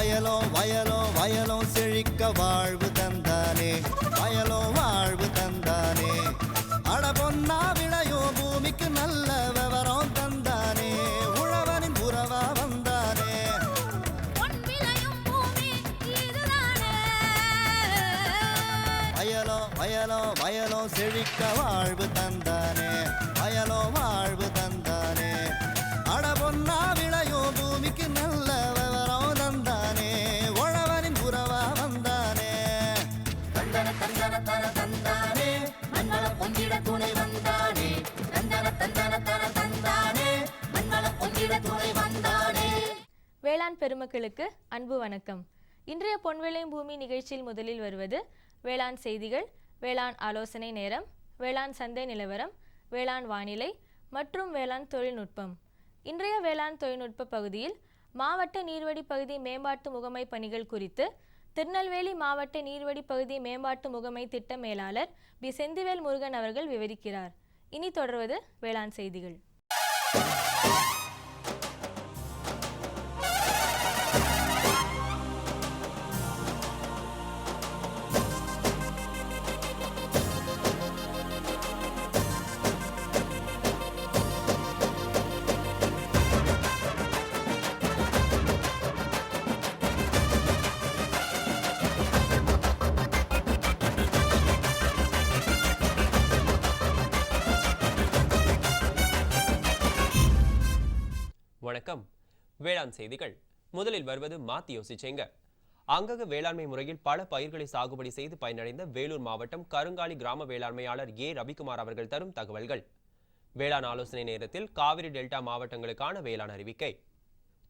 வயலோ வயலோ வயலோ செழிக்க வாழ்வு தந்தானே, வயலோ வாழ்வு தந்தானே. அட பொன்னா விளையோ பூமிக்கு நல்ல விவரம் தந்தானே, உழவனின் உறவா வந்தானே. வயலோ வயலோ வயலோ செழிக்க வாழ்வு தந்தானே, வயலோ வாழ்வு தந்தானே. அட பொன்னா விளையோ பூமிக்கு நல்ல விவரம் தந்தானே, உழவனின் உறவா வந்தானே. தந்தன தந்தன தன தந்தானே, மங்களம் பொங்கிட துணை வந்தானே. தந்தன தந்தன தன தந்தானே, மங்களம் பொங்கிட துணை வந்தானே. வேளாண் பெருமக்களுக்கு அன்பு வணக்கம். இன்றைய பொன்விளையும் பூமி நிகழ்ச்சியில் முதலில் வருவது வேளாண் செய்திகள், வேளாண் ஆலோசனை நேரம், வேளாண் சந்தை நிலவரம், வேளாண் வானிலை மற்றும் வேளாண் தொழில்நுட்பம். இன்றைய வேளாண் தொழில்நுட்ப பகுதியில் மாவட்ட நீர்வடி பகுதி மேம்பாட்டு முகமை பணிகள் குறித்து திருநெல்வேலி மாவட்ட நீர்வடி பகுதி மேம்பாட்டு முகமை திட்ட மேலாளர் பி. செந்திவேல் முருகன் அவர்கள் விவரிக்கிறார். இனி தொடர்வது வேளாண் செய்திகள். வணக்கம். வேளாண் செய்திகள். முதலில் வருவது மாத்தி யோசிச்சேங்க. அங்கக வேளாண்மை முறையில் பல பயிர்களை சாகுபடி செய்து பயனடைந்த வேலூர் மாவட்டம் கருங்காலி கிராம வேளாண்மையாளர் ஏ. ரவிக்குமார் அவர்கள் தரும் தகவல்கள். வேளாண் ஆலோசனை நேரத்தில் காவிரி டெல்டா மாவட்டங்களுக்கான வேளாண் அறிவிக்கை.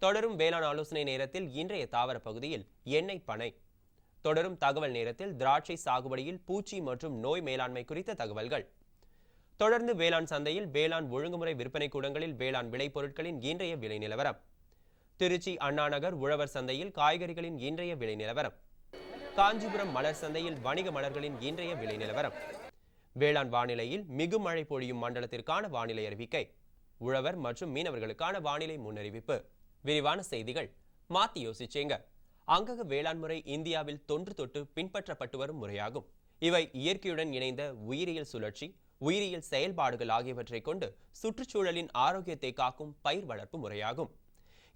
தொடரும் வேளாண் ஆலோசனை நேரத்தில் இன்றைய தாவர பகுதியில் எண்ணெய் பனை. தொடரும் தகவல் நேரத்தில் திராட்சை சாகுபடியில் பூச்சி மற்றும் நோய் மேலாண்மை குறித்த தகவல்கள். தொடர்ந்து வேளாண் சந்தையில் வேளாண் ஒழுங்குமுறை விற்பனை கூடங்களில் வேளாண் விளைபொருட்களின் இன்றைய விலை நிலவரம். திருச்சி அண்ணாநகர் உழவர் சந்தையில் காய்கறிகளின் இன்றைய விலை நிலவரம். காஞ்சிபுரம் மலர் சந்தையில் வணிக மலர்களின் இன்றைய விலை நிலவரம். வேளாண் வானிலையில் மிகு மழை பொழியும் மண்டலத்திற்கான வானிலை அறிவிக்கை. உழவர் மற்றும் மீனவர்களுக்கான வானிலை முன்னறிவிப்பு. விரிவான செய்திகள். மாத்தி யோசிச்சேங்க. அங்கக வேளாண் முறை இந்தியாவில் தொன்று தொட்டு பின்பற்றப்பட்டு வரும் முறையாகும். இவை இயற்கையுடன் இணைந்த உயிரியல் சுழற்சி, உயிரியல் செயல்பாடுகள் ஆகியவற்றை கொண்டு சுற்றுச்சூழலின் ஆரோக்கியத்தை காக்கும் பயிர் வளர்ப்பு முறையாகும்.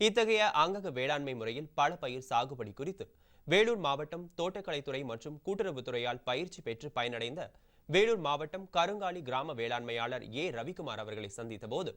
இத்தகைய அங்கக வேளாண்மை முறையில் பல பயிர் சாகுபடி குறித்து வேலூர் மாவட்டம் தோட்டக்கலைத்துறை மற்றும் கூட்டுறவுத்துறையால் பயிற்சி பெற்று பயனடைந்த வேலூர் மாவட்டம் கருங்காலி கிராம வேளாண்மையாளர் ஏ. ரவிக்குமார் அவர்களை சந்தித்த போது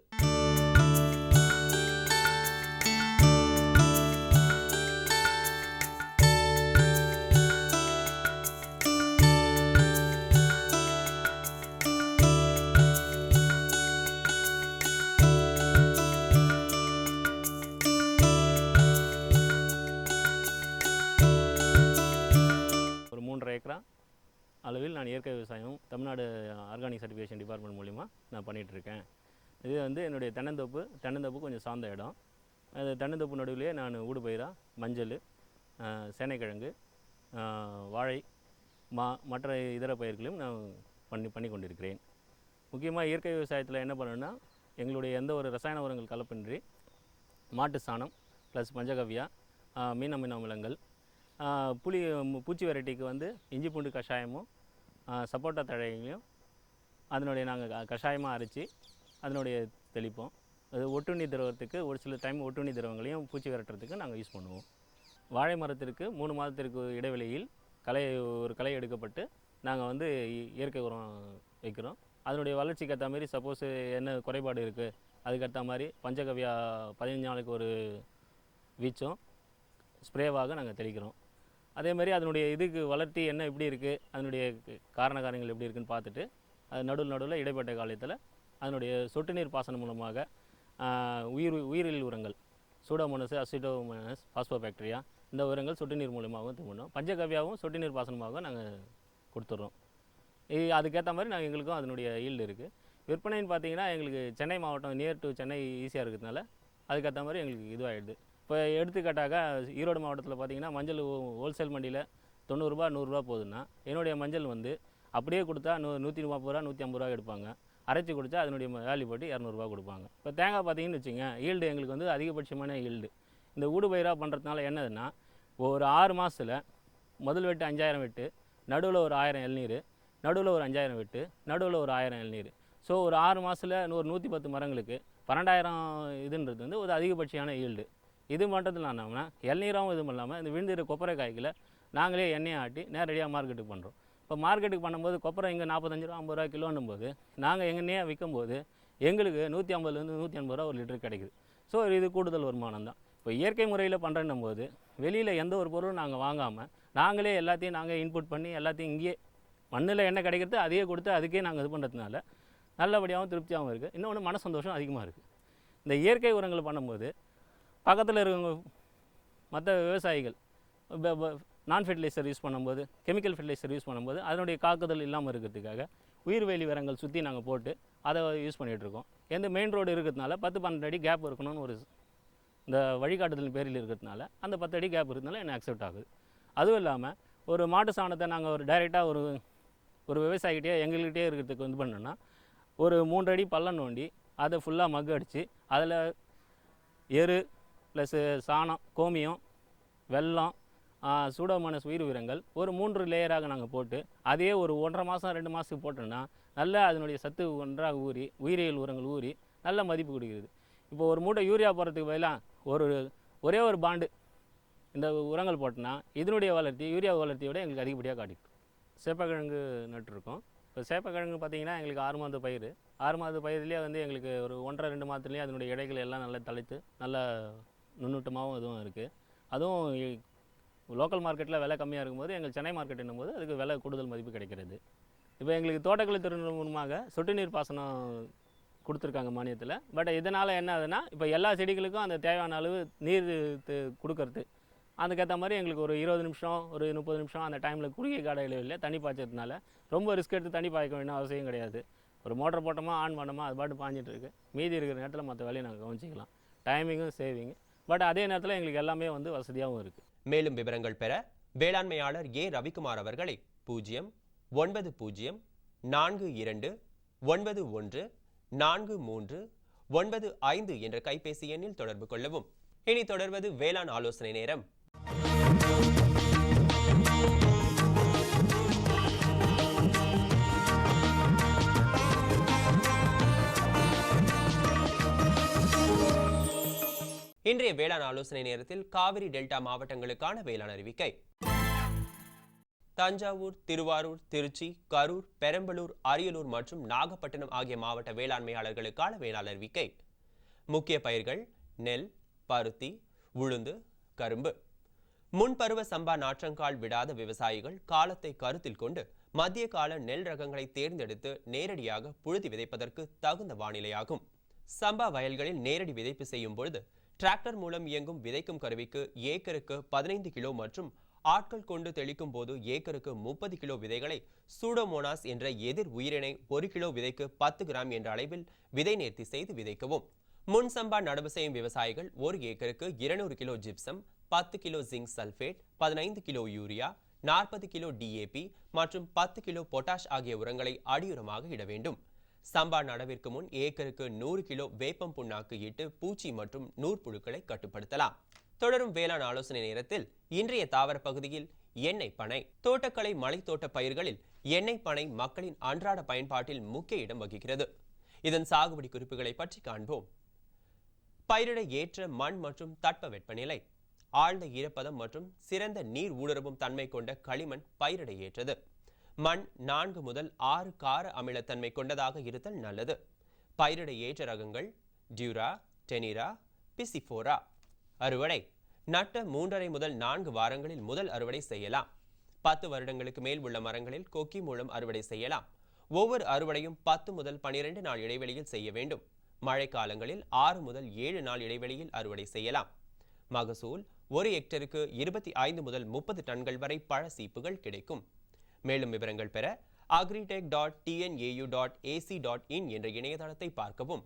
அளவில் நான் இயற்கை விவசாயம் தமிழ்நாடு ஆர்கானிக் சர்டிஃபிகேஷன் டிபார்ட்மெண்ட் மூலிமா நான் பண்ணிகிட்ருக்கேன். இது வந்து என்னுடைய தென்னந்தோப்பு கொஞ்சம் சார்ந்த இடம். அது தென்னந்தோப்பு நடுவிலேயே நான் ஊடுபயிராக மஞ்சள், சேனைக்கிழங்கு, வாழை, மற்ற இதர பயிர்களையும் நான் பண்ணி கொண்டிருக்கிறேன். முக்கியமாக இயற்கை விவசாயத்தில் என்ன பண்ணணுன்னா, எங்களுடைய எந்த ஒரு ரசாயன உரங்கள் கலப்பின்றி மாட்டு சாணம் ப்ளஸ் பஞ்சகவ்யா, மீன் அமிலங்கள், பூச்சி வெரைட்டிக்கு வந்து இஞ்சி பூண்டு கஷாயமும் சப்போட்டா தழைகளையும் அதனுடைய நாங்கள் கஷாயமாக அரைச்சி அதனுடைய தெளிப்போம். அது ஒட்டுண்ணி திரவத்துக்கு ஒரு சில டைம் ஒட்டுண்ணி திரவங்களையும் பூச்சி விரட்டுறதுக்கு நாங்கள் யூஸ் பண்ணுவோம். வாழை மரத்திற்கு 3 மாதத்திற்கு இடைவெளியில் ஒரு களை எடுக்கப்பட்டு நாங்கள் வந்து இயற்கை உரம் வைக்கிறோம். அதனுடைய வளர்ச்சிக்கு ஏற்ற மாதிரி சப்போஸ் என்ன குறைபாடு இருக்குது அதுக்கேற்ற மாதிரி பஞ்சகவ்யா 15 நாளுக்கு ஒரு வீச்சும் ஸ்ப்ரேவாக நாங்கள் தெளிக்கிறோம். அதே மாதிரி அதனுடைய இதுக்கு வளர்ச்சி என்ன எப்படி இருக்குது, அதனுடைய காரணங்கள் எப்படி இருக்குதுன்னு பார்த்துட்டு அது நடுவில் இடைப்பட்ட காலத்தில் அதனுடைய சொட்டு நீர் பாசனம் மூலமாக உயிரியல் உரங்கள் சூடோமோனஸ், அசிடோமோனஸ், பாஸ்போபாக்டீரியா இந்த உரங்கள் சொட்டு நீர் மூலமாகவும் திரும்பணும். பஞ்சகவ்யாவும் சொட்டு நீர் பாசனமாக நாங்கள் கொடுத்துட்றோம். அதுக்கேற்ற மாதிரி எங்களுக்கும் அதனுடைய ஈல்டு இருக்குது. விற்பனைன்னு பார்த்தீங்கன்னா எங்களுக்கு சென்னை மாவட்டம் நியர் டு சென்னை ஈஸியாக இருக்கிறதுனால அதுக்கேற்ற மாதிரி எங்களுக்கு இதுவாகிடுது. இப்போ எடுத்துக்காட்டாக ஈரோடு மாவட்டத்தில் பார்த்திங்கன்னா மஞ்சள் ஹோல்சேல் மண்டியில் 90 ரூபா 100 ரூபா போகுதுன்னா என்னுடைய மஞ்சள் வந்து அப்படியே கொடுத்தா 130 ரூபா 150 ரூபா எடுப்பாங்க. அரைச்சி கொடுத்தா அதனுடைய வேல்யூ போட்டு 200 ரூபா கொடுப்பாங்க. இப்போ தேங்காய் பார்த்தீங்கன்னு வச்சுங்க, ஈல்டு எங்களுக்கு வந்து அதிகபட்சமான ஈல்டு. இந்த ஊடுபயிராக பண்ணுறதுனால என்னதுன்னா ஒரு 6 மாதத்தில் முதல் வெட்டு 5000 வெட்டு, நடுவில் ஒரு 1000 இளநீர், நடுவில் ஒரு 5000 வெட்டு, நடுவில் ஒரு 1000 இளநீர். ஸோ ஒரு 6 மாதத்தில் ஒரு 110 மரங்களுக்கு 12,000 இதுன்றது வந்து ஒரு அதிகபட்சமான ஈல்டு. இது மட்டும் இல்லாமல் இளநீராகவும் இதுவும் இல்லாமல் இந்த விழுந்துற கொப்பரை காய்களை நாங்களே எண்ணெயை ஆட்டி நேரடியாக மார்க்கெட்டுக்கு பண்ணுறோம். இப்போ மார்க்கெட்டுக்கு பண்ணும்போது கொப்பரை இங்கே 45 ரூபா 50 ரூபா கிலோன்னும் போது நாங்கள் எண்ணெயாக விற்கும்போது எங்களுக்கு 150லேருந்து 180 ரூபா ஒரு லிட்டர் கிடைக்குது. ஸோ இது கூடுதல் வருமானம் தான். இப்போ இயற்கை முறையில் பண்ணுறன்னும் போது வெளியில் எந்த ஒரு பொருளும் நாங்கள் வாங்காமல் நாங்களே எல்லாத்தையும் நாங்கள் இன்புட் பண்ணி எல்லாத்தையும் இங்கேயே மண்ணில் என்ன கிடைக்கிறது அதையே கொடுத்து அதுக்கே நாங்கள் இது பண்ணுறதுனால நல்லபடியாகவும் திருப்தியாகவும் இருக்குது. இன்னொன்று மன சந்தோஷம் அதிகமாக இருக்குது. இந்த இயற்கை உரங்கள் பண்ணும்போது பக்கத்தில் இருக்கவங்க மற்ற விவசாயிகள் நான் ஃபெர்டிலைசர் யூஸ் பண்ணும்போது, கெமிக்கல் ஃபெர்டிலைசர் யூஸ் பண்ணும்போது அதனுடைய தாக்குதல் இல்லாமல் இருக்கிறதுக்காக உயிர்வேலி உரங்கள் சுற்றி நாங்கள் போட்டு அதை யூஸ் பண்ணிகிட்ருக்கோம். எந்த மெயின் ரோடு இருக்கிறதுனால 10-12 அடி கேப் இருக்கணும்னு ஒரு இந்த வழிகாட்டுதல் பேரில் இருக்கிறதுனால அந்த 10 அடி கேப் இருக்கிறதுனால எனக்கு அக்செப்ட் ஆகுது. அதுவும் இல்லாமல் ஒரு மாட்டு சாணத்தை நாங்கள் ஒரு டைரெக்டாக ஒரு விவசாயிகிட்டே எங்கள்கிட்டே இருக்கிறதுக்கு வந்து பண்ணோன்னா ஒரு 3 அடி பள்ளம் நோண்டி அதை ஃபுல்லாக மக்கு அடித்து அதில் எரு ப்ளஸ்ஸு சாணம், கோமியம், வெல்லம், சூடோமோனாஸ் உயிர் உரங்கள் ஒரு 3 லேயராக நாங்கள் போட்டு அதையே ஒரு 1.5 மாதம் 2 மாதத்துக்கு போட்டோன்னா நல்லா அதனுடைய சத்து ஒன்றாக ஊறி உயிரியல் உரங்கள் ஊறி நல்ல மதிப்பு கொடுக்குறது. இப்போ ஒரு மூட்டை யூரியா போடுறதுக்கு பதிலாக ஒரே ஒரு பாண்டு இந்த உரங்கள் போட்டோன்னா இதனுடைய வளர்ச்சி யூரியா வளர்ச்சியை விட எங்களுக்கு அதிகப்படியாக காட்டிக்கும். சேப்பக்கிழங்கு நட்டுருக்கோம். இப்போ சேப்பக்கிழங்கு பார்த்திங்கன்னா எங்களுக்கு 6 மாத பயிர். 6 மாத பயிர்லேயே வந்து எங்களுக்கு ஒரு 1.5-2 மாதத்துலேயே அதனுடைய இடைகள் எல்லாம் நல்லா தழைத்து நல்லா நுண்ணூட்டமாகவும் இதுவும் இருக்குது. அதுவும் லோக்கல் மார்க்கெட்டில் விலை கம்மியாக இருக்கும்போது எங்கள் சென்னை மார்க்கெட் என்னும்போது அதுக்கு விலை கூடுதல் மதிப்பு கிடைக்கிறது. இப்போ எங்களுக்கு தோட்டக்கலை துறை மூலமாக சொட்டு நீர் பாசனம் கொடுத்துருக்காங்க மானியத்தில். பட் இதனால் என்ன ஆகுதுன்னா இப்போ எல்லா செடிகளுக்கும் அந்த தேவையான அளவு நீர் கொடுக்கறது அதுக்கேற்ற மாதிரி எங்களுக்கு ஒரு 20 நிமிஷம் ஒரு 30 நிமிஷம் அந்த டைமில் குறுகிய கால இடைவெளியில் தண்ணி பாய்ச்சறதுனால ரொம்ப ரிஸ்க் எடுத்து தண்ணி பாய்க்க வேண்டிய அவசியம் கிடையாது. ஒரு மோட்டர் போட்டோமா ஆன் பண்ணோமா அது பாட்டு பாஞ்சிட்டு இருக்கு. மீதி இருக்கிற நேரத்தில் மற்ற வேலையை நாங்கள் கவனிச்சிக்கலாம். டைமிங்கும் சேவிங். பட் அதே நேரத்தில் எங்களுக்கு எல்லாமே வந்து வசதியாகவும் இருக்குது. மேலும் விவரங்கள் பெற வேளாண்மையாளர் ஏ ரவிக்குமார் அவர்களை 09042914395 என்ற கைபேசி எண்ணில் தொடர்பு கொள்ளவும். இனி தொடர்வது வேளாண் ஆலோசனை நேரம். இன்றைய வேளாண் ஆலோசனை நேரத்தில் காவிரி டெல்டா மாவட்டங்களுக்கான வேளாண் அறிவிக்கை. தஞ்சாவூர், திருவாரூர், திருச்சி, கரூர், பெரம்பலூர், அரியலூர் மற்றும் நாகப்பட்டினம் ஆகிய மாவட்ட வேளாண்மையாளர்களுக்கான வேளாண் அறிவிக்கை. முக்கிய பயிர்கள் நெல், பருத்தி, உளுந்து, கரும்பு. முன்பருவ சம்பா நாற்றங்கால் விடாத விவசாயிகள் காலத்தை கருத்தில் கொண்டு மத்திய கால நெல் ரகங்களை தேர்ந்தெடுத்து நேரடியாக புழுதி விதைப்பதற்கு தகுந்த வானிலையாகும். சம்பா வயல்களில் நேரடி விதைப்பு செய்யும் பொழுது டிராக்டர் மூலம் இயங்கும் விதைக்கும் கருவிக்கு ஏக்கருக்கு 15 கிலோ மற்றும் ஆட்கள் கொண்டு தெளிக்கும் போது ஏக்கருக்கு 30 கிலோ விதைகளை சூடோமோனாஸ் என்ற எதிர் உயிரினை 1 கிலோ விதைக்கு 10 கிராம் என்ற அளவில் விதை நேர்த்தி செய்து விதைக்கவும். முன் சம்பா நடவு செய்யும் விவசாயிகள் 1 ஏக்கருக்கு 200 kilo gypsum, 10 kilo zinc sulphate, 15 kilo urea, 40 kilo DAP மற்றும் 10 கிலோ பொட்டாஷ் ஆகிய உரங்களை அடியுரமாக இட வேண்டும். சம்பா நடவிற்கு முன் ஏக்கருக்கு 100 கிலோ வேப்பம் புண்ணாக்கு இட்டு பூச்சி மற்றும் நூற்புழுக்களை கட்டுப்படுத்தலாம். தொடரும் வேளாண் ஆலோசனை நேரத்தில் இன்றைய தாவர பகுதியில் எண்ணெய் பனை. தோட்டக்கலை மலைத்தோட்ட பயிர்களில் எண்ணெய் பனை மக்களின் அன்றாட பயன்பாட்டில் முக்கிய இடம் வகிக்கிறது. இதன் சாகுபடி குறிப்புகளை பற்றி காண்போம். பயிரிட ஏற்ற மண் மற்றும் தட்பவெப்பநிலை. ஆழ்ந்த ஈரப்பதம் மற்றும் சிறந்த நீர் ஊடுருவும் தன்மை கொண்ட களிமண் பயிரிட ஏற்றது. மண் 4 முதல் 6 கார அமிலத்தன்மை கொண்டதாக இருத்தல் நல்லது. பயிரிட ஏற்ற ரகங்கள் டியூரா, டெனிரா, பிசிஃபோரா. அறுவடை நட்ட 3.5 முதல் 4 வாரங்களில் முதல் அறுவடை செய்யலாம். 10 வருடங்களுக்கு மேல் உள்ள மரங்களில் கொக்கி மூலம் அறுவடை செய்யலாம். ஒவ்வொரு அறுவடையும் 10 முதல் 12 நாள் இடைவெளியில் செய்ய வேண்டும். மழை காலங்களில் 6 முதல் 7 நாள் இடைவெளியில் அறுவடை செய்யலாம். மகசூல் 1 ஹெக்டருக்கு 25 முதல் 30 டன்கள் வரை பழ சீப்புகள் கிடைக்கும். மேலும் விவரங்கள் பெற agritech.tnau.ac.in என்ற இணையதளத்தை பார்க்கவும்.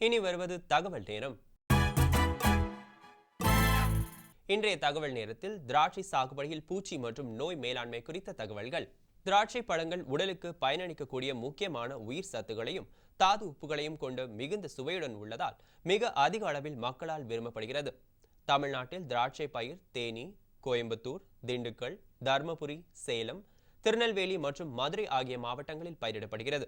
இனி வருவது தகவல் நேரம். இன்றைய தகவல் நேரத்தில் திராட்சை சாகுபடியில் பூச்சி மற்றும் நோய் மேலாண்மை குறித்த தகவல்கள். திராட்சை பழங்கள் உடலுக்கு பயனளிக்கக்கூடிய முக்கியமான உயிர் சத்துகளையும் தாது உப்புகளையும் கொண்டு மிகுந்த சுவையுடன் உள்ளதால் மிக அதிக அளவில் மக்களால் விரும்பப்படுகிறது. தமிழ்நாட்டில் திராட்சை பயிர் தேனி, கோயம்புத்தூர், திண்டுக்கல், தர்மபுரி, சேலம், திருநெல்வேலி மற்றும் மதுரை ஆகிய மாவட்டங்களில் பயிரிடப்படுகிறது.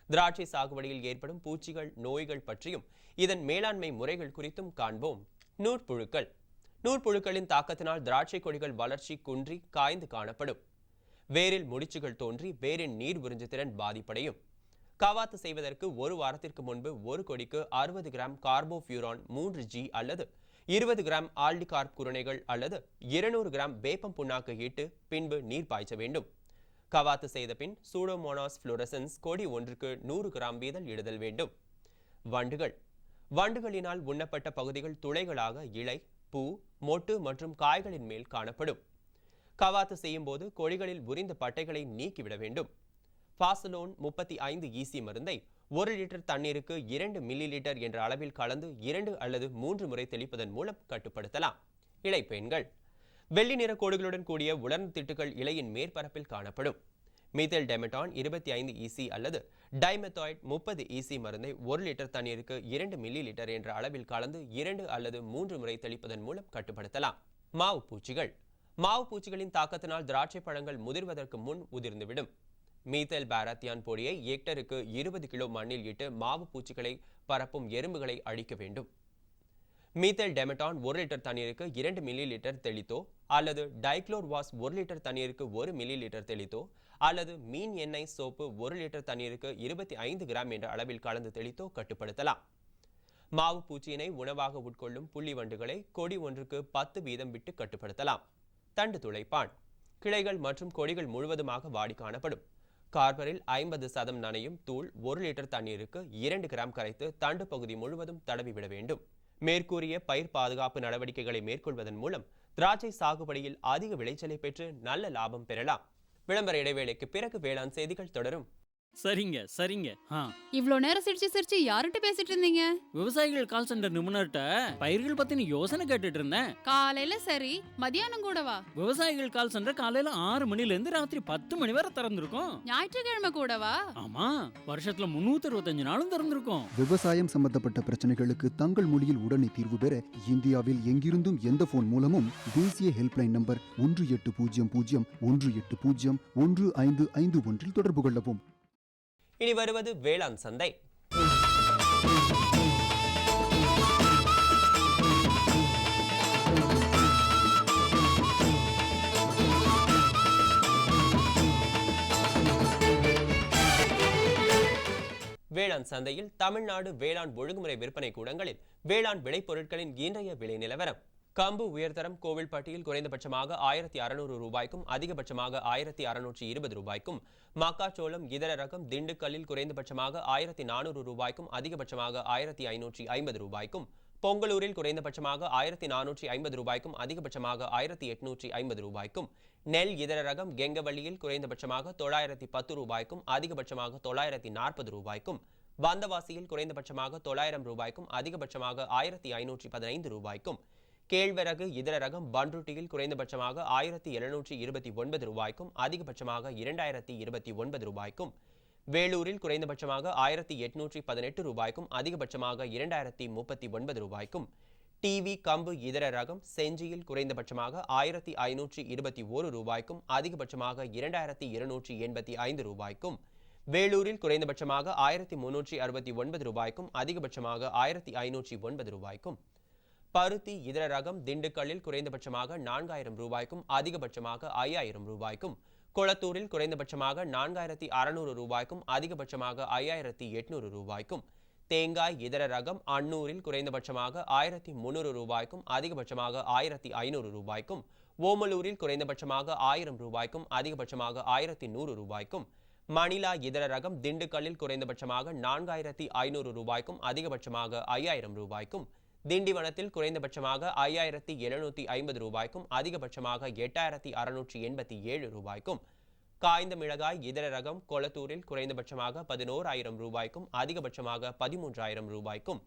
திராட்சை சாகுபடியில் ஏற்படும் பூச்சிகள், நோய்கள் பற்றியும் இதன் மேலாண்மை முறைகள் குறித்தும் காண்போம். நூற்புழுக்கள். நூற்புழுக்களின் தாக்கத்தினால் திராட்சை கொடிகள் வளர்ச்சி குன்றி காய்ந்து காணப்படும். வேரில் முடிச்சுகள் தோன்றி வேரின் நீர் உறிஞ்சு திறன் பாதிப்படையும். கவாத்து செய்வதற்கு ஒரு வாரத்திற்கு முன்பு ஒரு கொடிக்கு 60 கிராம் கார்போஃபியூரான் 3G அல்லது 20 கிராம் ஆல்டிகார்ப் குருணைகள் அல்லது 200 கிராம் வேப்பம் புண்ணாக்கு இட்டு பின்பு நீர் பாய்ச்ச வேண்டும். கவாத்து செய்த பின் சூடோமோனாஸ் ஃப்ளோரசன்ஸ் கொடி ஒன்றுக்கு 100 கிராம் வீதம் இடுதல் வேண்டும். வண்டுகள். வண்டுகளினால் உண்ணப்பட்ட பகுதிகள் துளைகளாக இலை, பூ, மொட்டு மற்றும் காய்களின் மேல் காணப்படும். கவாத்து செய்யும் போது கொடிகளில் உரிந்த பட்டைகளை நீக்கிவிட வேண்டும். பாசலோன் 35 EC மருந்தை 1 லிட்டர் தண்ணீருக்கு 2 மில்லி லிட்டர் என்ற அளவில் கலந்து 2 அல்லது 3 முறை தெளிப்பதன் மூலம் கட்டுப்படுத்தலாம். இலைப்பேன்கள். வெள்ளி நிற கோடுகளுடன் கூடிய உலர்ந்த திட்டுகள் இலையின் மேற்பரப்பில் காணப்படும். மீத்தேல் டெமட்டான் 25 EC அல்லது டைமெத்தாய்ட் 30 EC மருந்தை 1 லிட்டர் தண்ணீருக்கு 2 மில்லி லிட்டர் என்ற அளவில் கலந்து 2 அல்லது 3 முறை தெளிப்பதன் மூலம் கட்டுப்படுத்தலாம். மாவு பூச்சிகள். மாவு பூச்சிகளின் தாக்கத்தினால் திராட்சை பழங்கள் முதிர்வதற்கு முன் உதிர்ந்துவிடும். மீத்தேல் பாராத்தியான் பொடியை ஹெக்டருக்கு 20 கிலோ மண்ணில் இட்டு மாவு பூச்சிகளை பரப்பும் எறும்புகளை அழிக்க வேண்டும். மீத்தேல் டெமட்டான் 1 லிட்டர் தண்ணீருக்கு 2 மில்லி லிட்டர் தெளித்தோ அல்லது டைக்ளோர் வாஸ் 1 லிட்டர் தண்ணீருக்கு 1 மில்லி லிட்டர் தெளித்தோ அல்லது மீன் எண்ணெய் சோப்பு 1 லிட்டர் தண்ணீருக்கு 25 கிராம் என்ற அளவில் கலந்து தெளித்தோ கட்டுப்படுத்தலாம். மாவு பூச்சியினை உணவாக உட்கொள்ளும் புள்ளி வண்டுகளை கொடி ஒன்றுக்கு 10 வீதம் விட்டு கட்டுப்படுத்தலாம். தண்டு துளைப்பான். கிளைகள் மற்றும் கொடிகள் முழுவதுமாக வாடி காணப்படும். கார்பரில் 50% நனையும் தூள் 1 லிட்டர் தண்ணீருக்கு 2 கிராம் கரைத்து தண்டு பகுதி முழுவதும் தடவிவிட வேண்டும். மேற்கூறிய பயிர் பாதுகாப்பு நடவடிக்கைகளை மேற்கொள்வதன் மூலம் திராட்சை சாகுபடியில் அதிக விளைச்சலை பெற்று நல்ல லாபம் பெறலாம். விளம்பர இடைவேளைக்கு பிறகு வேளாண் செய்திகள் தொடரும். சரிங்க சரிங்க. இவ்ளோ நேரம் சிரிச்சு சிரிச்சு யார்கிட்ட பேசிட்டு இருந்தீங்க? விவசாயிகள் கால் சென்டர் நிபுணர்கிட்ட பயிர்கள் பத்தின யோசனை கேட்டுட்டு இருந்தேன். காலையில சரி, மதியானம் கூடவா? விவசாயிகள் கால் சென்டர் காலையில 6 மணில இருந்து ராத்திரி 10 மணி வரை திறந்திருக்கும். ஞாயிற்றுக்கிழமை கூடவா? ஆமா, வருஷத்துல 365 நாளும் திறந்திருக்கும். விவசாயம் சம்பந்தப்பட்ட பிரச்சனைகளுக்கு தங்கள் மொழியில் உடனே தீர்வு பெற இந்தியாவில் எங்கிருந்தும் எந்த போன் மூலமும் தேசிய ஹெல்ப்லைன் நம்பர் 1800-180-1551 தொடர்பு கொள்ளவும். இனி வருவது வேளாண் சந்தை. வேளாண் சந்தையில் தமிழ்நாடு வேளாண் ஒழுங்குமுறை விற்பனை கூடங்களில் வேளாண் விளைபொருட்களின் இன்றைய விலை நிலவரம். கம்பு உயர்தரம் கோவில்பட்டியில் குறைந்தபட்சமாக 1600 ரூபாய்க்கும் அதிகபட்சமாக 1620 ரூபாய்க்கும், மக்காச்சோளம் இதர ரகம் திண்டுக்கல்லில் குறைந்தபட்சமாக 1400 ரூபாய்க்கும் அதிகபட்சமாக 1550 ரூபாய்க்கும், பொங்கலூரில் குறைந்தபட்சமாக 1450 ரூபாய்க்கும் அதிகபட்சமாக 1850 ரூபாய்க்கும், நெல் இதர ரகம் கெங்கவள்ளியில் குறைந்தபட்சமாக 910 ரூபாய்க்கும் அதிகபட்சமாக 940 ரூபாய்க்கும், வந்தவாசியில் குறைந்தபட்சமாக 900 ரூபாய்க்கும் அதிகபட்சமாக 1515 ரூபாய்க்கும், கேழ்வரகு இதர ரகம் பன்ருட்டியில் குறைந்தபட்சமாக 1729 ரூபாய்க்கும் அதிகபட்சமாக 2029 ரூபாய்க்கும், வேலூரில் குறைந்தபட்சமாக 1818 ரூபாய்க்கும் அதிகபட்சமாக 2039 ரூபாய்க்கும், டிவி கம்பு இதர ரகம் செஞ்சியில் குறைந்தபட்சமாக 1521 ரூபாய்க்கும் அதிகபட்சமாக 2285 ரூபாய்க்கும், வேலூரில் குறைந்தபட்சமாக 1369 ரூபாய்க்கும் அதிகபட்சமாக 1509 ரூபாய்க்கும், பருத்தி இதர ரகம் திண்டுக்கல்லில் குறைந்தபட்சமாக 4000 ரூபாய்க்கும் அதிகபட்சமாக 5000 ரூபாய்க்கும், கொளத்தூரில் குறைந்தபட்சமாக 4600 ரூபாய்க்கும் அதிகபட்சமாக 5800 ரூபாய்க்கும், தேங்காய் இதர ரகம் அன்னூரில் குறைந்தபட்சமாக 1300 ரூபாய்க்கும் அதிகபட்சமாக 1500 ரூபாய்க்கும், ஓமலூரில் குறைந்தபட்சமாக 1000 ரூபாய்க்கும் அதிகபட்சமாக 1100 ரூபாய்க்கும், மணிலா இதர ரகம் திண்டுக்கல்லில் குறைந்தபட்சமாக 4500 ரூபாய்க்கும் அதிகபட்சமாக 5000 ரூபாய்க்கும், திண்டிவனத்தில் குறைந்தபட்சமாக 5750 ரூபாய்க்கும் அதிகபட்சமாக 8687 ரூபாய்க்கும், காய்ந்த மிளகாய் இதர ரகம் கொளத்தூரில் குறைந்தபட்சமாக 11000 ரூபாய்க்கும் அதிகபட்சமாக 13000 ரூபாய்க்கும்,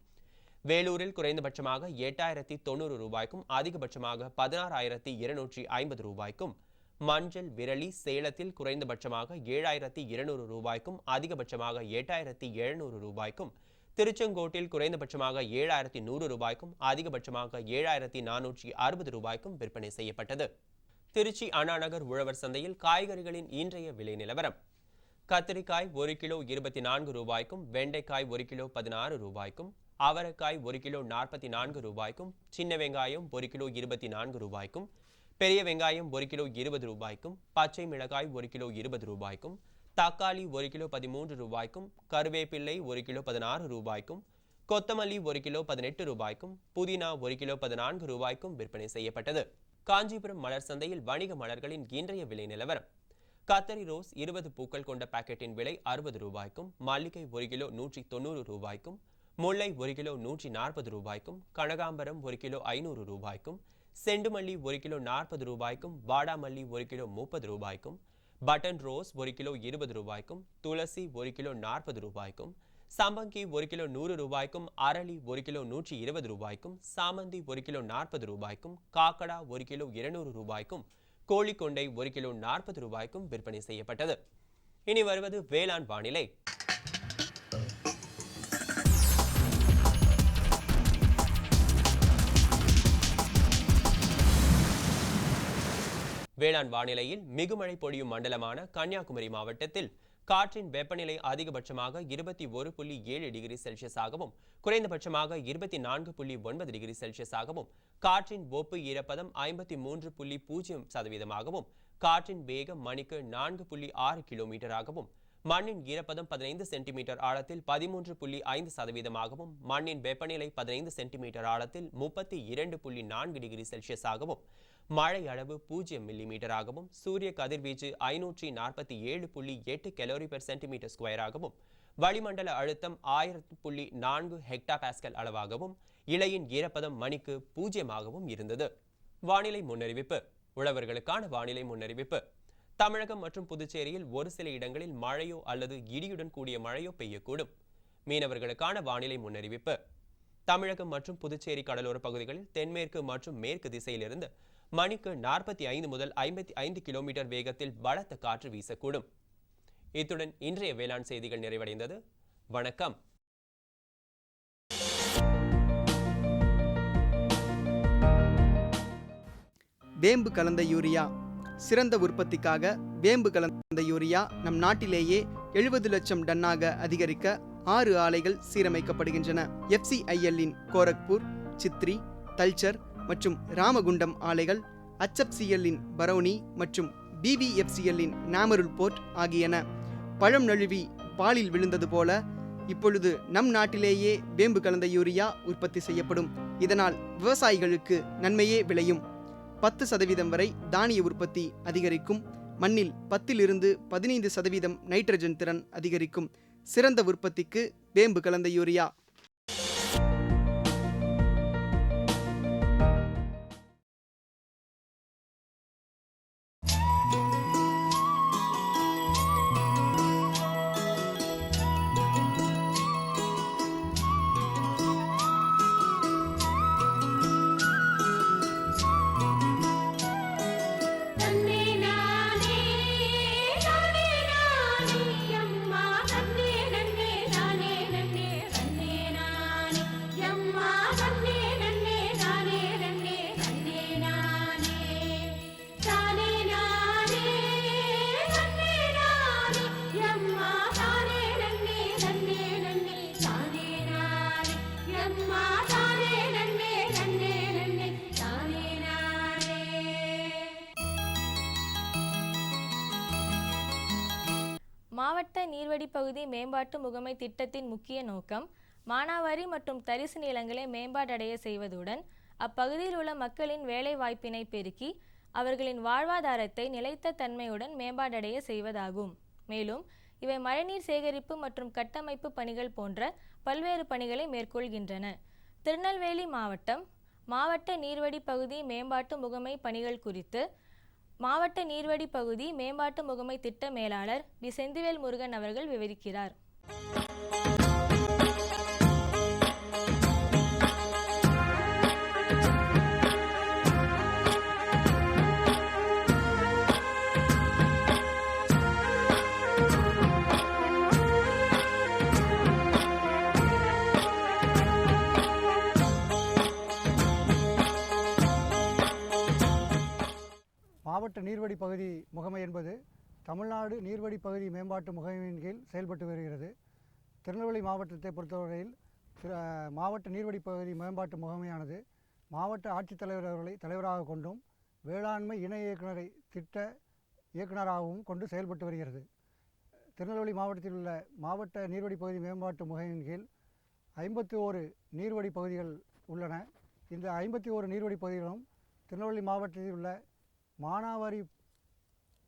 வேலூரில் குறைந்தபட்சமாக 8090 ரூபாய்க்கும் அதிகபட்சமாக 16250 ரூபாய்க்கும், மஞ்சள் விரலி சேலத்தில் குறைந்தபட்சமாக 7200 ரூபாய்க்கும் அதிகபட்சமாக 8700 ரூபாய்க்கும், திருச்செங்கோட்டில் குறைந்தபட்சமாக 7100 ரூபாய்க்கும் அதிகபட்சமாக 7460 ரூபாய்க்கும் விற்பனை செய்யப்பட்டது. திருச்சி அண்ணாநகர் உழவர் சந்தையில் காய்கறிகளின் இன்றைய விலை நிலவரம். கத்திரிக்காய் 1 கிலோ 24 ரூபாய்க்கும், வெண்டைக்காய் 1 கிலோ 16 ரூபாய்க்கும், அவரைக்காய் 1 கிலோ 44 ரூபாய்க்கும், சின்ன வெங்காயம் 1 கிலோ 24 ரூபாய்க்கும், பெரிய வெங்காயம் 1 கிலோ 20 ரூபாய்க்கும், பச்சை மிளகாய் 1 கிலோ 20 ரூபாய்க்கும், தக்காளி 1 கிலோ 13 ரூபாய்க்கும், கருவேப்பிள்ளை 1 கிலோ 16 ரூபாய்க்கும், கொத்தமல்லி 1 கிலோ 18 ரூபாய்க்கும், புதினா 1 கிலோ 14 ரூபாய்க்கும் விற்பனை செய்யப்பட்டது. காஞ்சிபுரம் மலர் சந்தையில் வணிக மலர்களின் இன்றைய விலை நிலவரம். கத்தரி ரோஸ் 20 பூக்கள் கொண்ட பாக்கெட்டின் விலை 60 ரூபாய்க்கும், மல்லிகை 1 கிலோ 190 ரூபாய்க்கும், முல்லை 1 கிலோ 140 ரூபாய்க்கும், கனகாம்பரம் 1 கிலோ 500 ரூபாய்க்கும், செண்டுமல்லி 1 கிலோ 40 ரூபாய்க்கும், வாடாமல்லி 1 கிலோ 30 ரூபாய்க்கும், பட்டன் ரோஸ் 1 கிலோ 20 ரூபாய்க்கும், துளசி 1 கிலோ 40 ரூபாய்க்கும், சம்பங்கி 1 கிலோ 100 ரூபாய்க்கும், அரளி 1 கிலோ 120 ரூபாய்க்கும், சாமந்தி 1 கிலோ 40 ரூபாய்க்கும், காக்கடா 1 கிலோ 200 ரூபாய்க்கும், கோழிக்கொண்டை 1 கிலோ 40 ரூபாய்க்கும் விற்பனை செய்யப்பட்டது. இனி வருவது வேளாண் வானிலை. வேளாண் வானிலையில் மிகுமழை பொழியும் மண்டலமான கன்னியாகுமரி மாவட்டத்தில் காற்றின் வெப்பநிலை அதிகபட்சமாக 21.7 டிகிரி செல்சியஸாகவும், குறைந்தபட்சமாக 24.9 டிகிரி செல்சியஸாகவும், காற்றின் ஒப்பு ஈரப்பதம் 53.0%, காற்றின் வேகம் மணிக்கு 4.6 கிலோமீட்டராகவும், மண்ணின் ஈரப்பதம் 15 சென்டிமீட்டர் ஆழத்தில் 13.5%, மண்ணின் வெப்பநிலை 15 சென்டிமீட்டர் ஆழத்தில் 32.4 டிகிரி செல்சியஸாகவும், மழை அளவு 0 மில்லிமீட்டராகவும், சூரிய கதிர்வீச்சு 547.8 கலோரி பெர் சென்டிமீட்டர் ஸ்கொயராகவும், வளிமண்டல அழுத்தம் 1000.4 ஹெக்டா பாஸ்கல் அளவாகவும், இலையின் ஈரப்பதம் மணிக்கு 0 இருந்தது. வானிலை முன்னறிவிப்பு. உழவர்களுக்கான வானிலை முன்னறிவிப்பு. தமிழகம் மற்றும் புதுச்சேரியில் ஒரு சில இடங்களில் மழையோ அல்லது இடியுடன் கூடிய மழையோ பெய்யக்கூடும். மீனவர்களுக்கான வானிலை முன்னறிவிப்பு. தமிழகம் மற்றும் புதுச்சேரி கடலோர பகுதிகளில் தென்மேற்கு மற்றும் மேற்கு திசையிலிருந்து மணிக்கு 45 முதல் 55 கிலோமீட்டர் வேகத்தில் பலத்த காற்று வீசக்கூடும். இத்துடன் இன்றைய வேளாண் செய்திகள் நிறைவடைந்தது. வணக்கம். வேம்பு கலந்த யூரியா. சிறந்த உற்பத்திக்காக வேம்பு கலந்த யூரியா நம் நாட்டிலேயே 70 லட்சம் டன்னாக அதிகரிக்க 6 ஆலைகள் சீரமைக்கப்படுகின்றன. FCIL-இன் கோரக்பூர், சித்ரி, தல்சர் மற்றும் ராமகுண்டம் ஆலைகள், HFCL-இன் பரௌனி மற்றும் BVFCL-இன் நாமருல் போர்ட் ஆகியன. பழம் நழுவி பாலில் விழுந்தது போல இப்பொழுது நம் நாட்டிலேயே வேம்பு கலந்த யூரியா உற்பத்தி செய்யப்படும். இதனால் விவசாயிகளுக்கு நன்மையே விளையும். 10% வரை தானிய உற்பத்தி அதிகரிக்கும். மண்ணில் 10 to 15% நைட்ரஜன் திறன் அதிகரிக்கும். சிறந்த உற்பத்திக்கு வேம்பு கலந்த யூரியா. மாவட்ட நீர்வடி பகுதி மேம்பாட்டு முகமை திட்டத்தின் முக்கிய நோக்கம் மானாவாரி மற்றும் தரிசு நிலங்களை மேம்பாடடைய செய்வதுடன் அப்பகுதியில் உள்ள மக்களின் வேலை வாய்ப்பினை பெருக்கி அவர்களின் வாழ்வாதாரத்தை நிலைத்த தன்மையுடன் மேம்பாடடைய செய்வதாகும். மேலும் இவை மழைநீர் சேகரிப்பு மற்றும் கட்டமைப்பு பணிகள் போன்ற பல்வேறு பணிகளை மேற்கொள்கின்றன. திருநெல்வேலி மாவட்ட நீர்வடி பகுதி மேம்பாட்டு முகமை பணிகள் குறித்து மாவட்ட நீர்வடி பகுதி மேம்பாட்டு முகமை திட்ட மேலாளர் வி. செந்திவேல் முருகன் அவர்கள் விவரிக்கிறார். மாவட்ட நீர்வழி பகுதி முகமை என்பது தமிழ்நாடு நீர்வழி பகுதி மேம்பாட்டு முகமையின் கீழ் செயல்பட்டு வருகிறது. திருநெல்வேலி மாவட்டத்தை பொறுத்தவரையில் மாவட்ட நீர்வழி பகுதி மேம்பாட்டு முகமையானது மாவட்ட ஆட்சித்தலைவர் அவர்களை தலைவராக கொண்டும் வேளாண்மை இணை இயக்குநரை திட்ட இயக்குநராகவும் கொண்டு செயல்பட்டு வருகிறது. திருநெல்வேலி மாவட்டத்தில் உள்ள மாவட்ட நீர்வழி பகுதி மேம்பாட்டு முகமையின் கீழ் 51 நீர்வழி பகுதிகள் உள்ளன. இந்த 51 நீர்வழி பகுதிகளும் திருநெல்வேலி மாவட்டத்தில் உள்ள மானாவாரி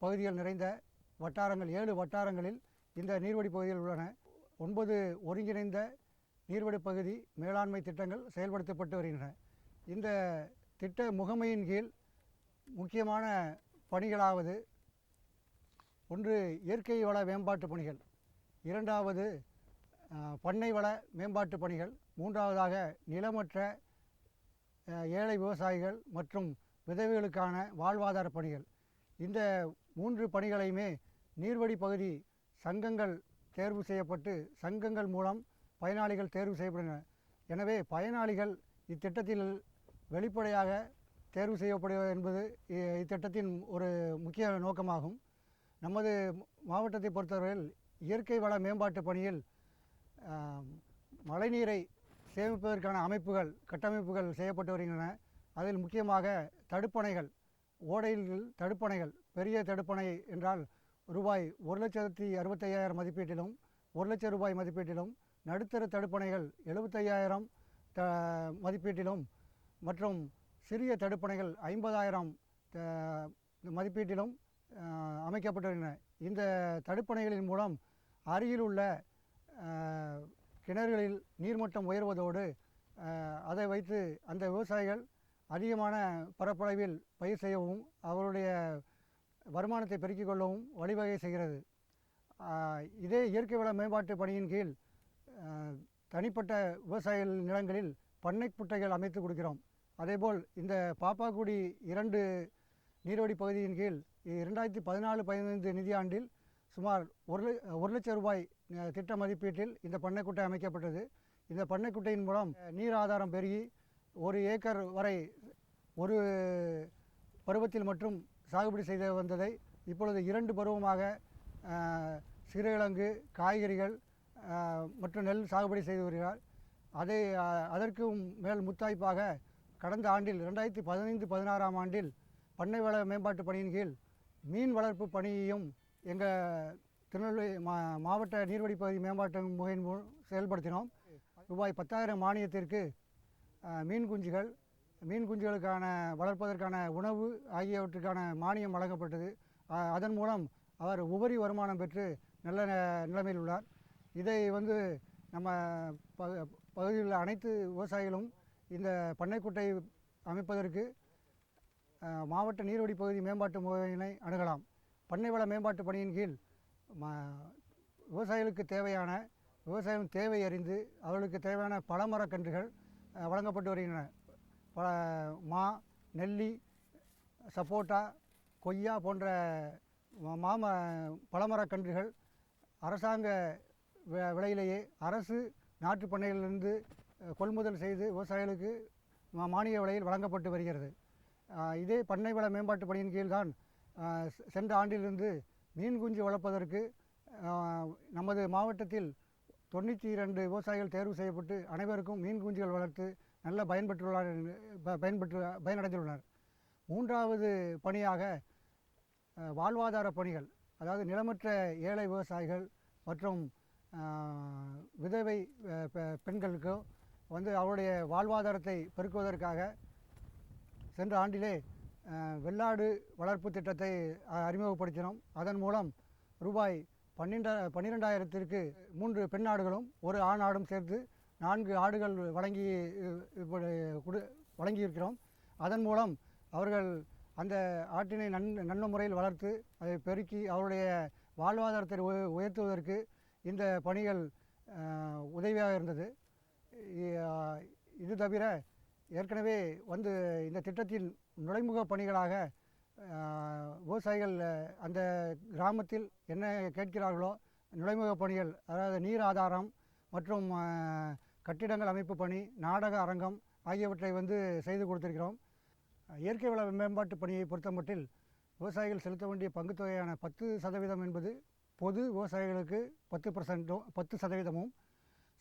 பகுதிகள் நிறைந்த வட்டாரங்கள் 7 வட்டாரங்களில் இந்த நீர்வழி பகுதிகள் உள்ளன. 9 ஒருங்கிணைந்த நீர்வழி பகுதி மேலாண்மை திட்டங்கள் செயல்படுத்தப்பட்டு வருகின்றன. இந்த திட்ட முகமையின் கீழ் முக்கியமான பணிகளாவது: 1 இயற்கை வள மேம்பாட்டு பணிகள், 2வது பண்ணை வள மேம்பாட்டு பணிகள், 3வதாக நிலமற்ற ஏழை விவசாயிகள் மற்றும் விதவைகளுக்கான வாழ்வாதார பணிகள். இந்த 3 பணிகளையுமே நீர்வழி பகுதி சங்கங்கள் தேர்வு செய்யப்பட்டு சங்கங்கள் மூலம் பயனாளிகள் தேர்வு செய்யப்படுகின்றனர். எனவே பயனாளிகள் இத்திட்டத்தில் வெளிப்படையாக தேர்வு செய்யப்படுவது என்பது இத்திட்டத்தின் ஒரு முக்கிய நோக்கமாகும். நமது மாவட்டத்தை பொறுத்தவரையில் இயற்கை வள மேம்பாட்டு பணியில் மழைநீரை சேமிப்பதற்கான கட்டமைப்புகள் செய்யப்பட்டு வருகின்றன. அதில் முக்கியமாக தடுப்பணைகள், ஓடையில் தடுப்பணைகள், பெரிய தடுப்பணை என்றால் ரூபாய் 1,65,000 மதிப்பீட்டிலும் 1 லட்சம் ரூபாய் மதிப்பீட்டிலும், நடுத்தர தடுப்பணைகள் 75,000 மதிப்பீட்டிலும் மற்றும் சிறிய தடுப்பணைகள் 50,000 மதிப்பீட்டிலும் அமைக்கப்பட்டுள்ளன. இந்த தடுப்பணைகளின் மூலம் அருகில் உள்ள கிணறுகளில் நீர்மட்டம் உயர்வதோடு அதை வைத்து அந்த விவசாயிகள் அதிகமான பரப்பளவில் பயிர் செய்யவும் அவருடைய வருமானத்தை பெருக்கிக் கொள்ளவும் வழிவகை செய்கிறது. இதே இயற்கை வள மேம்பாட்டு பணியின் கீழ் தனிப்பட்ட விவசாயிகள் நிலங்களில் பண்ணை குட்டைகள் அமைத்து கொடுக்கிறோம். அதேபோல் இந்த பாப்பாக்குடி 2 நீர்வழி பகுதியின் கீழ் 2014-15 நிதியாண்டில் சுமார் 1 லட்சம் ரூபாய் திட்ட மதிப்பீட்டில் இந்த பண்ணைக்குட்டை அமைக்கப்பட்டது. இந்த பண்ணைக்குட்டையின் மூலம் நீர் ஆதாரம் பெருகி 1 ஏக்கர் வரை ஒரு பருவத்தில் மட்டும் சாகுபடி செய்து வந்ததை இப்பொழுது 2 பருவமாக சிறுகிழங்கு, காய்கறிகள் மற்றும் நெல் சாகுபடி செய்து வருகிறார். அதற்கும் மேல் முத்தாய்ப்பாக கடந்த ஆண்டில் 2015-16ஆம் ஆண்டில் பண்ணை வள மேம்பாட்டு பணியின் கீழ் மீன் வளர்ப்பு பணியையும் எங்கள் திருநெல்வேலி மாவட்ட நீர்வழி பகுதி மேம்பாட்டு முகமையின் மூலம் செயல்படுத்தினோம். ரூபாய் 10,000 மானியத்திற்கு மீன் குஞ்சுகளுக்கான வளர்ப்பதற்கான உணவு ஆகியவற்றுக்கான மானியம் வழங்கப்பட்டது. அதன் மூலம் அவர் உபரி வருமானம் பெற்று நல்ல நிலைமையில் உள்ளார். இதை நம்ம பகுதியில் உள்ள அனைத்து விவசாயிகளும் இந்த பண்ணைக்குட்டை அமைப்பதற்கு மாவட்ட நீர்வழி பகுதி மேம்பாட்டு முகமையினை அணுகலாம். பண்ணை வள மேம்பாட்டு பணியின் கீழ் விவசாயிகளுக்கு விவசாயிகளின் தேவை அறிந்து அவர்களுக்கு தேவையான பழமரக்கன்றுகள் வழங்கப்பட்டு வருகின்றன. மா, நெல்லி, சப்போட்டா, கொய்யா போன்ற பழமரக்கன்றுகள் அரசாங்க விலையிலேயே அரசு நாட்டு பண்ணைகளிலிருந்து கொள்முதல் செய்து விவசாயிகளுக்கு மானிய விலையில் வழங்கப்பட்டு வருகிறது. இதே பண்ணை வள மேம்பாட்டு பணியின் கீழ்தான் சென்ற ஆண்டிலிருந்து மீன் குஞ்சு வளர்ப்பதற்கு நமது மாவட்டத்தில் 92 விவசாயிகள் தேர்வு செய்யப்பட்டு அனைவருக்கும் மீன் குஞ்சுகள் வளர்த்து நல்ல பயனடைந்துள்ளனர். 3வது பணியாக வாழ்வாதார பணிகள், அதாவது நிலமற்ற ஏழை விவசாயிகள் மற்றும் விதவை பெண்களுக்கு அவருடைய வாழ்வாதாரத்தை பெருக்குவதற்காக சென்ற ஆண்டிலே வெள்ளாடு வளர்ப்பு திட்டத்தை அறிமுகப்படுத்தினோம். அதன் மூலம் ரூபாய் 12,000க்கு 3 பெண் ஆடுகளும் 1 ஆண் ஆடும் சேர்த்து 4 ஆடுகள் வழங்கியிருக்கிறோம். அதன் மூலம் அவர்கள் அந்த ஆட்டினை நல்ல முறையில் வளர்த்து அதை பெருக்கி அவருடைய வாழ்வாதாரத்தை உயர்த்துவதற்கு இந்த பணிகள் உதவியாக இருந்தது. இது தவிர ஏற்கனவே இந்த திட்டத்தின் நுழைமுக பணிகளாக விவசாயிகள் அந்த கிராமத்தில் என்ன கேட்கிறார்களோ நுழைமுக பணிகள், அதாவது நீர் ஆதாரம் மற்றும் கட்டிடங்கள் அமைப்பு பணி, நாடக அரங்கம் ஆகியவற்றை செய்து கொடுத்திருக்கிறோம். இயற்கை வள மேம்பாட்டு பணியை பொறுத்தமட்டில் விவசாயிகள் செலுத்த வேண்டிய பங்குத்தொகையான 10% என்பது பொது விவசாயிகளுக்கு 10%,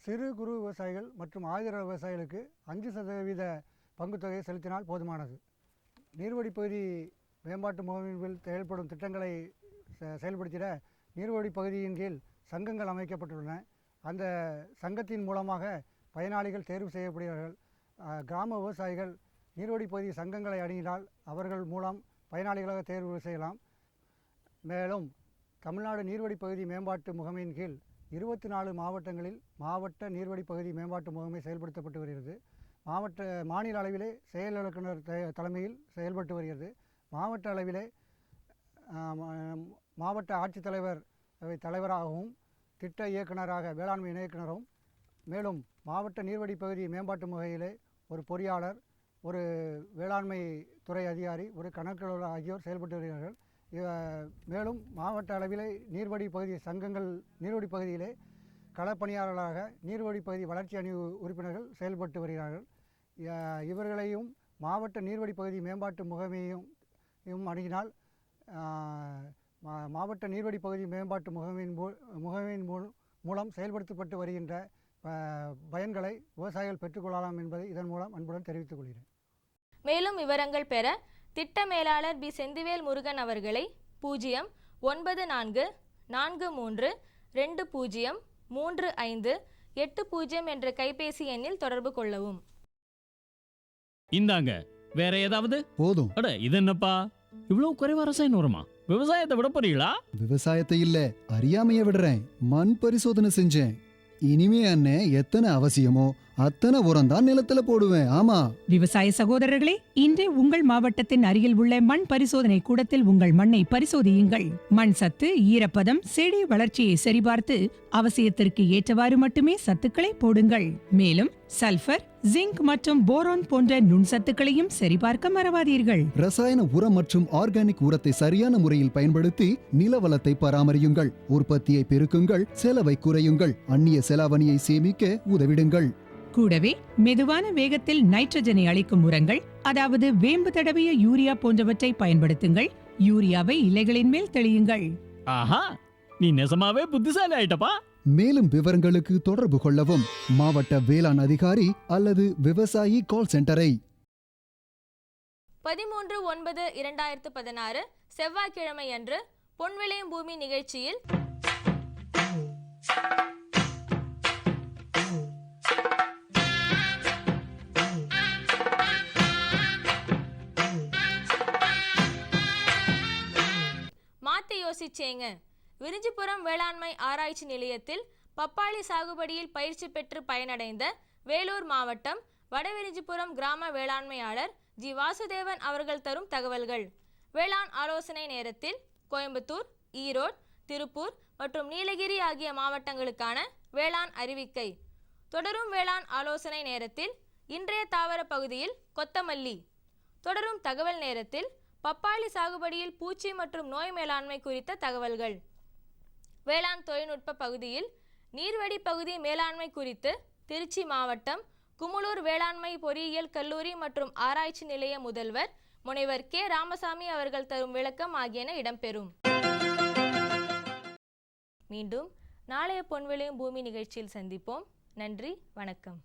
சிறு குறு விவசாயிகள் மற்றும் ஆயுத விவசாயிகளுக்கு 5% பங்குத்தொகையை செலுத்தினால் போதுமானது. நீர்வழி பகுதி மேம்பாட்டு முகமையில் செயல்படும் திட்டங்களை செயல்படுத்திட நீர்வழி பகுதியின் கீழ் சங்கங்கள் அமைக்கப்பட்டுள்ளன. அந்த சங்கத்தின் மூலமாக பயனாளிகள் தேர்வு செய்யப்படுகிறார்கள். கிராம விவசாயிகள் நீர்வழி பகுதி சங்கங்களை அணுகினால் அவர்கள் மூலம் பயனாளிகளாக தேர்வு செய்யலாம். மேலும் தமிழ்நாடு நீர்வழி பகுதி மேம்பாட்டு முகமையின் கீழ் 24 மாவட்டங்களில் மாவட்ட நீர்வழி பகுதி மேம்பாட்டு முகமை செயல்படுத்தப்பட்டு வருகிறது. மாநில அளவிலே செயல் இயக்குனர் தலைமையில் செயல்பட்டு வருகிறது. மாவட்ட அளவிலே மாவட்ட ஆட்சித்தலைவர் தலைவராகவும் திட்ட இயக்குனராக வேளாண்மை இணை இயக்குனரும், மேலும் மாவட்ட நீர்வழி பகுதி மேம்பாட்டு முகமையிலே ஒரு பொறியாளர், ஒரு வேளாண்மை துறை அதிகாரி, ஒரு கணக்காளர் ஆகியோர் செயல்பட்டு வருகிறார்கள். மேலும் மாவட்ட அளவிலே நீர்வழி பகுதி சங்கங்கள் நீர்வழி பகுதியிலே களப்பணியாளர்களாக நீர்வழி பகுதி வளர்ச்சி அணி உறுப்பினர்கள் செயல்பட்டு வருகிறார்கள். இவர்களையும் மாவட்ட நீர்வழி பகுதி மேம்பாட்டு முகமையும் அணுகினால் மாவட்ட நீர்வழி பகுதி மேம்பாட்டு முகமையின் மூலம் செயல்படுத்தப்பட்டு வருகின்ற பயன்களை விவசாயிகள் பெற்றுக்கொள்ளலாம் என்பதை இதன் மூலம் அன்புடன் தெரிவித்துக் கொள்கிறேன். மேலும் விவரங்கள் பெற திட்ட மேலாளர் பி. செந்திவேல் முருகன் அவர்களை 09443203580 என்ற கைபேசி எண்ணில் தொடர்பு கொள்ளவும். இந்தாங்க, வேற ஏதாவது? போதும். அட இது என்னப்பா, இவ்வளவு குறைவா ரசாயனம் வருமா? விவசாயத்தை விட போறீங்களா? விவசாயத்தை இல்ல, அறியாமைய விடுறேன். மண் பரிசோதனை செஞ்சேன். இனிமே அண்ணே எத்தனை அவசியமோ அத்தனை உரம் தான் நிலத்துல போடுவேன். ஆமா விவசாய சகோதரர்களே, இன்றே உங்கள் மாவட்டத்தின் அருகில் உள்ள மண் பரிசோதனை கூடத்தில் உங்கள் மண்ணை பரிசோதியுங்கள். மண் சத்து, ஈரப்பதம், செடி வளர்ச்சியை சரிபார்த்து அவசியத்திற்கு ஏற்றவாறு மட்டுமே சத்துக்களை போடுங்கள். மேலும் சல்பர், ஜிங்க் மற்றும் போரான் போன்ற நுண்சத்துக்களையும் சரிபார்க்க மறவாதீர்கள். ரசாயன உரம் மற்றும் ஆர்கானிக் உரத்தை சரியான முறையில் பயன்படுத்தி நிலவளத்தை பராமரியுங்கள். உற்பத்தியை பெருக்குங்கள், செலவை குறையுங்கள், அந்நிய செலாவணியை சேமிக்க உதவிடுங்கள். கூடவே மெதுவான வேகத்தில் நைட்ரஜனை அளிக்கும் உரங்கள், அதாவது வேம்பு தடவிய யூரியா போன்றவற்றை பயன்படுத்துங்கள். யூரியாவை இலைகளின் மேல் தெளியுங்கள். ஆஹா, நீ நெசமாவே புத்திசாலி ஆயிட்டப்பா. மேலும் விவரங்களுக்கு தொடர்பு கொள்ளவும் மாவட்ட வேளாண் அதிகாரி அல்லது விவசாயி கால் சென்டரை. 13/9/2016 செவ்வாய்க்கிழமை அன்று பொன்விளையும் பூமி நிகழ்ச்சியில் மாத்தி யோசிச்சேங்க. விரிஞ்சிபுரம் வேளாண்மை ஆராய்ச்சி நிலையத்தில் பப்பாளி சாகுபடியில் பயிற்சி பெற்று பயனடைந்த வேலூர் மாவட்டம் வடவிரிஞ்சிபுரம் கிராம வேளாண்மையாளர் ஜி. வாசுதேவன் அவர்கள் தரும் தகவல்கள். வேளாண் ஆலோசனை நேரத்தில் கோயம்புத்தூர், ஈரோடு, திருப்பூர் மற்றும் நீலகிரி ஆகிய மாவட்டங்களுக்கான வேளாண் அறிவிக்கை. தொடரும் வேளாண் ஆலோசனை நேரத்தில் இன்றைய தாவர பகுதியில் கொத்தமல்லி. தொடரும் தகவல் நேரத்தில் பப்பாளி சாகுபடியில் பூச்சி மற்றும் நோய் மேலாண்மை குறித்த தகவல்கள். வேளாண் தொழில்நுட்ப பகுதியில் நீர்வடி பகுதி மேலாண்மை குறித்து திருச்சி மாவட்டம் குமுளூர் வேளாண்மை பொறியியல் கல்லூரி மற்றும் ஆராய்ச்சி நிலைய முதல்வர் முனைவர் கே. ராமசாமி அவர்கள் தரும் விளக்கம் ஆகியன இடம்பெறும். மீண்டும் நாளைய பொன்விளையும் பூமி நிகழ்ச்சியில் சந்திப்போம். நன்றி, வணக்கம்.